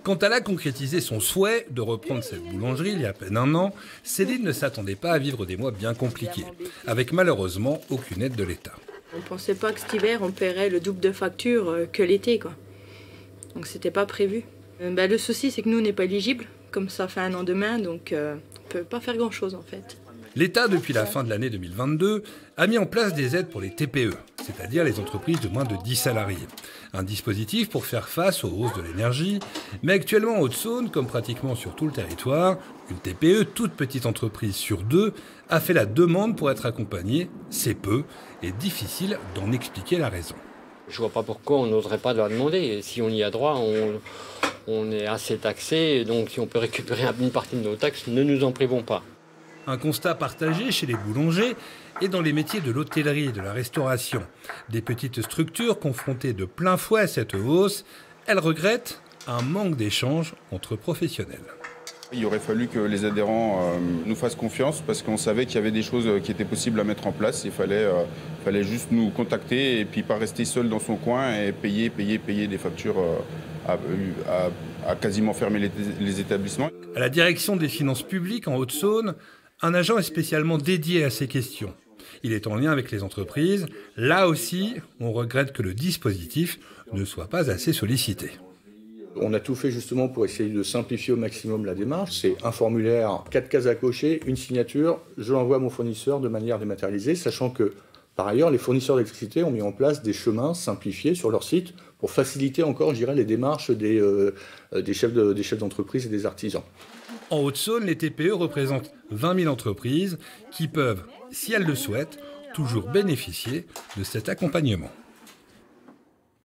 Quand elle a concrétisé son souhait de reprendre cette boulangerie il y a à peine un an, Céline ne s'attendait pas à vivre des mois bien compliqués, avec malheureusement aucune aide de l'État. On ne pensait pas que cet hiver, on paierait le double de facture que l'été, quoi. Donc c'était pas prévu. Le souci, c'est que nous, on n'est pas éligible, comme ça fait un an demain, donc on ne peut pas faire grand-chose en fait. L'État, depuis la fin de l'année 2022, a mis en place des aides pour les TPE, c'est-à-dire les entreprises de moins de 10 salariés. Un dispositif pour faire face aux hausses de l'énergie, mais actuellement en Haute-Saône, comme pratiquement sur tout le territoire, une TPE, toute petite entreprise sur deux, a fait la demande pour être accompagnée. C'est peu et difficile d'en expliquer la raison. Je vois pas pourquoi on n'oserait pas la demander. Si on y a droit, on est assez taxé, donc si on peut récupérer une partie de nos taxes, ne nous en privons pas. Un constat partagé chez les boulangers et dans les métiers de l'hôtellerie et de la restauration. Des petites structures confrontées de plein fouet à cette hausse, elles regrettent un manque d'échange entre professionnels. Il aurait fallu que les adhérents nous fassent confiance parce qu'on savait qu'il y avait des choses qui étaient possibles à mettre en place. Il fallait juste nous contacter et puis pas rester seul dans son coin et payer des factures à quasiment fermer les établissements. À la direction des finances publiques en Haute-Saône, un agent est spécialement dédié à ces questions. Il est en lien avec les entreprises. Là aussi, on regrette que le dispositif ne soit pas assez sollicité. On a tout fait justement pour essayer de simplifier au maximum la démarche. C'est un formulaire, 4 cases à cocher, une signature, je l'envoie à mon fournisseur de manière dématérialisée, sachant que par ailleurs, les fournisseurs d'électricité ont mis en place des chemins simplifiés sur leur site pour faciliter encore, je dirais, les démarches des chefs d'entreprise et des artisans. En Haute-Saône, les TPE représentent 20 000 entreprises qui peuvent, si elles le souhaitent, toujours bénéficier de cet accompagnement.